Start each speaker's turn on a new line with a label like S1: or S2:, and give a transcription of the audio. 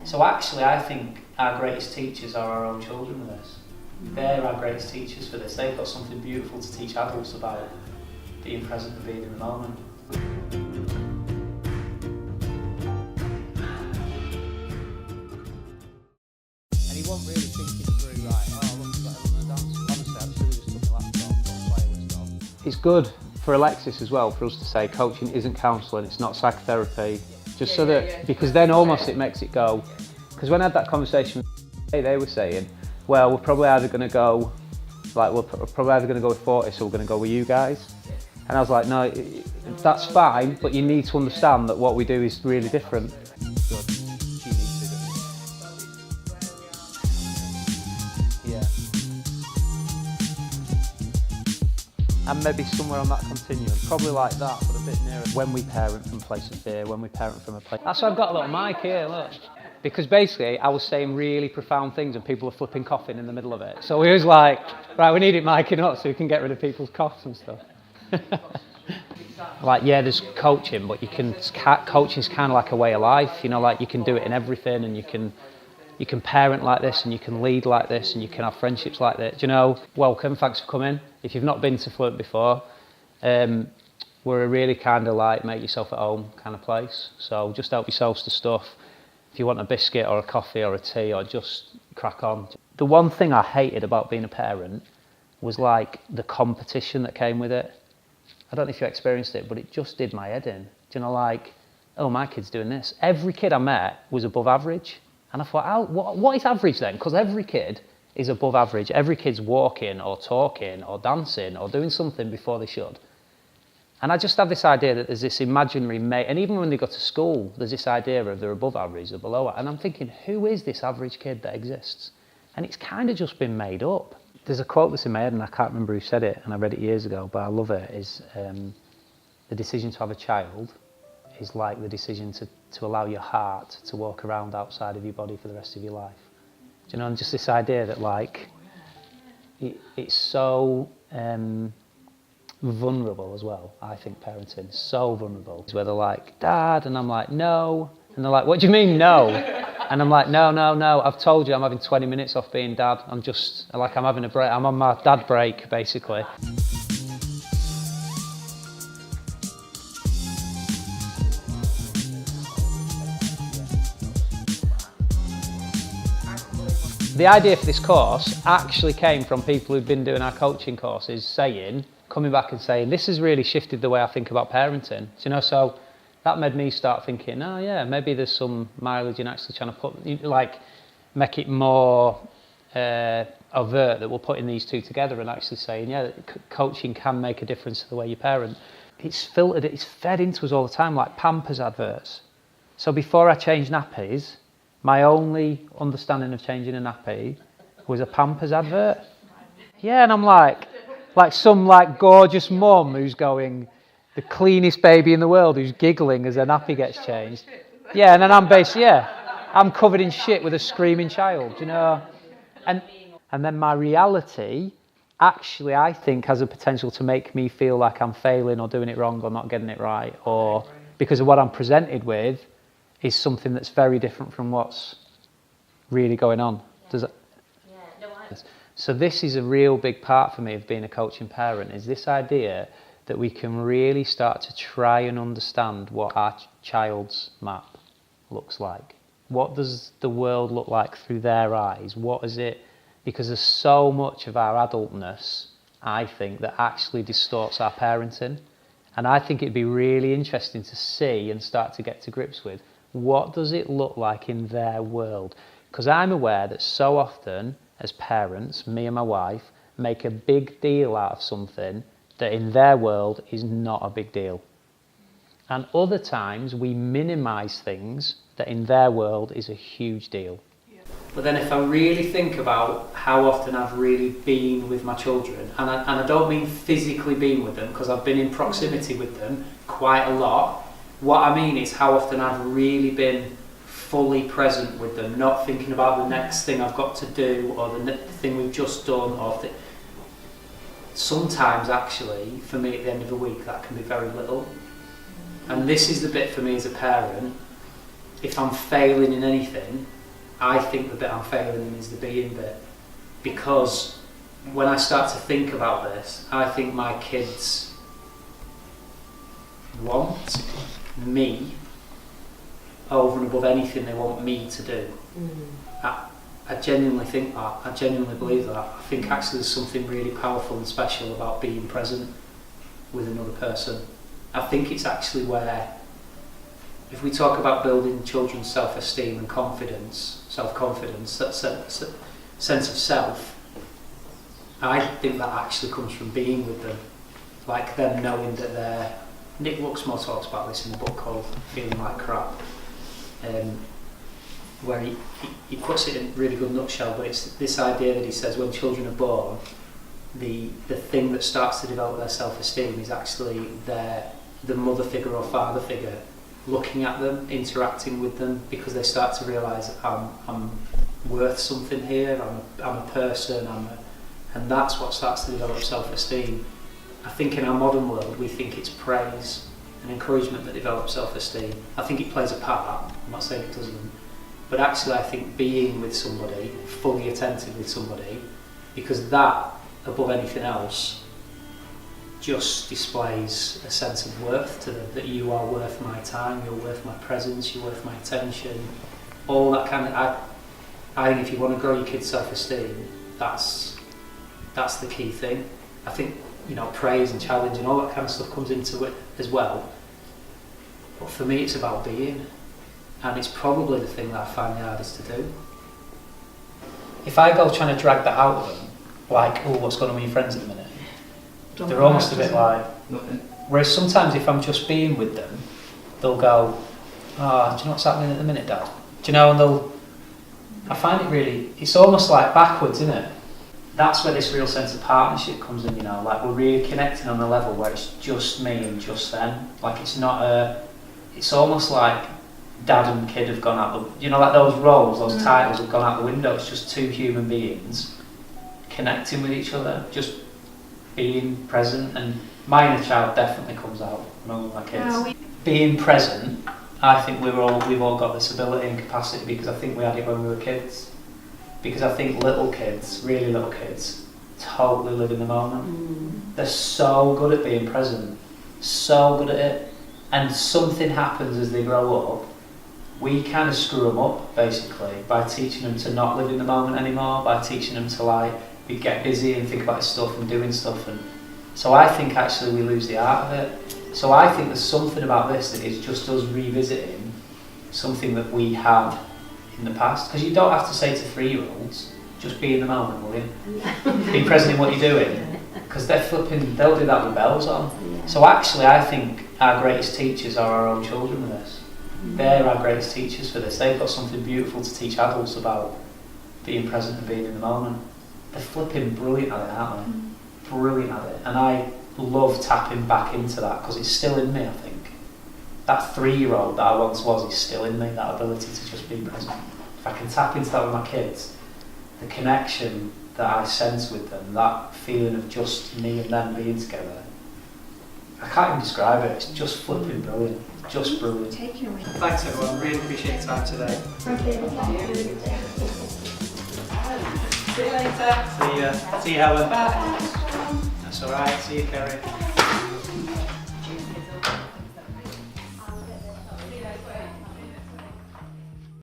S1: So actually I think our greatest teachers are our own children with this. They're our greatest teachers for this. They've got something beautiful to teach adults about being present and being in the moment.
S2: And he wasn't really thinking through, right, oh, look, I've got a dance. Honestly, I should have just took my laptop, got a playlist on. It's good for Alexis as well for us to say coaching isn't counselling, it's not psychotherapy, just so that, because then almost it makes it go. Because when I had that conversation, they were saying, well, we're probably either going to go, like, we're probably either going to go with Fortis or we're going to go with you guys. And I was like, no, that's fine, but you need to understand that what we do is really different. Good. She needs to do it. Yeah. And maybe somewhere on that continuum, probably like that, but a bit nearer. When we parent from a place of fear, when we parent from a place... That's why I've got a little mic here, look. Because basically, I was saying really profound things and people were flipping coughing in the middle of it. So we was like, right, we need it micing up so we can get rid of people's coughs and stuff. Like, yeah, there's coaching, but coaching is kind of like a way of life, you know, like you can do it in everything, and you can parent like this, and you can lead like this, and you can have friendships like this. You know, welcome, thanks for coming. If you've not been to Fluent before, we're a really kind of like make yourself at home kind of place. So just help yourselves to stuff. If you want a biscuit or a coffee or a tea, or just crack on. The one thing I hated about being a parent was like the competition that came with it. I don't know if you experienced it, but it just did my head in. Do you know, like, oh, my kid's doing this. Every kid I met was above average. And I thought, what is average then? Because every kid is above average. Every kid's walking or talking or dancing or doing something before they should. And I just have this idea that there's this imaginary mate, and even when they go to school, there's this idea of they're above average or below it. And I'm thinking, who is this average kid that exists? And it's kind of just been made up. There's a quote that's in my head, and I can't remember who said it, and I read it years ago, but I love it, is the decision to have a child is like the decision to allow your heart to walk around outside of your body for the rest of your life. Do you know, and just this idea that, like, it's so... vulnerable as well, I think, parenting, so vulnerable. Where they're like, Dad, and I'm like, no. And they're like, what do you mean, no? And I'm like, no, I've told you I'm having 20 minutes off being dad. I'm having a break, I'm on my dad break, basically. The idea for this course actually came from people who'd been doing our coaching courses coming back and saying, this has really shifted the way I think about parenting. You know, so that made me start thinking, oh yeah, maybe there's some mileage in actually trying to make it more overt that we're putting these two together and actually saying, yeah, coaching can make a difference to the way you parent. It's filtered, it's fed into us all the time, like Pampers adverts. So before I changed nappies, my only understanding of changing a nappy was a Pampers advert. Yeah, and I'm like some gorgeous mum who's going, the cleanest baby in the world who's giggling as her nappy gets changed. Yeah, and then I'm covered in shit with a screaming child, you know. And then my reality actually, I think, has a potential to make me feel like I'm failing or doing it wrong or not getting it right, or because of what I'm presented with is something that's very different from what's really going on. Does that? Yeah, no, So this is a real big part for me of being a coaching parent, is this idea that we can really start to try and understand what our child's map looks like. What does the world look like through their eyes? What is it? Because there's so much of our adultness, I think, that actually distorts our parenting. And I think it'd be really interesting to see and start to get to grips with, what does it look like in their world? Because I'm aware that so often, as parents, me and my wife, make a big deal out of something that in their world is not a big deal. And other times we minimise things that in their world is a huge deal.
S1: But then if I really think about how often I've really been with my children, and I don't mean physically being with them, because I've been in proximity with them quite a lot, what I mean is how often I've really been fully present with them, not thinking about the next thing I've got to do or the thing we've just done. Sometimes actually, for me at the end of the week, that can be very little. And this is the bit for me as a parent, if I'm failing in anything, I think the bit I'm failing in is the being bit. Because when I start to think about this, I think my kids want me over and above anything they want me to do. I genuinely think that. I genuinely believe that. I think actually there's something really powerful and special about being present with another person. I think it's actually where, if we talk about building children's self-esteem and confidence, self-confidence, that sense of self, I think that actually comes from being with them. Like them knowing that they're... Nick Luxmore talks about this in a book called Feeling Like Crap, where he puts it in a really good nutshell, but it's this idea that he says when children are born, the thing that starts to develop their self-esteem is actually the mother figure or father figure looking at them, interacting with them, because they start to realise I'm worth something here, I'm a person, and that's what starts to develop self-esteem. I think in our modern world we think it's praise and encouragement that develops self-esteem. I think it plays a part, I'm not saying it doesn't, but actually I think being with somebody, fully attentive with somebody, because that, above anything else, just displays a sense of worth to them, that you are worth my time, you're worth my presence, you're worth my attention, all that kind of... I think if you want to grow your kids' self-esteem, that's the key thing. I think, you know, praise and challenge and all that kind of stuff comes into it as well. But for me, it's about being, and it's probably the thing that I find the hardest to do. If I go trying to drag that out of them, like, oh, what's going on with your friends at the minute? They're almost a bit like... Whereas sometimes if I'm just being with them, they'll go, oh, do you know what's happening at the minute, Dad? Do you know, and I find it really... It's almost like backwards, isn't it? That's where this real sense of partnership comes in, you know, like we're really connecting on a level where it's just me and just them. Like it's not it's almost like dad and kid have gone out the, you know, like those roles, those titles have gone out the window. It's just two human beings connecting with each other, just being present, and my inner child definitely comes out among my kids. Being present, I think we've all got this ability and capacity because I think we had it when we were kids. Because I think little kids, really little kids, totally live in the moment. They're so good at being present, so good at it. And something happens as they grow up. We kind of screw them up, basically, by teaching them to not live in the moment anymore, by teaching them to like get busy and think about stuff and doing stuff. And so I think actually we lose the art of it. So I think there's something about this that is just us revisiting something that we had in the past, because you don't have to say to 3-year-olds, just be in the moment, will you? Be present in what you're doing, because they'll do that with bells on. So actually I think our greatest teachers are our own children with this. They're our greatest teachers for this. They've got something beautiful to teach adults about being present and being in the moment. They're flipping brilliant at it, aren't they? Brilliant at it. And I love tapping back into that because it's still in me, I think. That 3-year-old that I once was is still in me, that ability to just be present. If I can tap into that with my kids, the connection that I sense with them, that feeling of just me and them being together, I can't even describe it, it's just flipping brilliant, just brilliant. Thanks everyone, really appreciate your time today. See you later. See you Helen. Bye. That's alright, see you Kerry.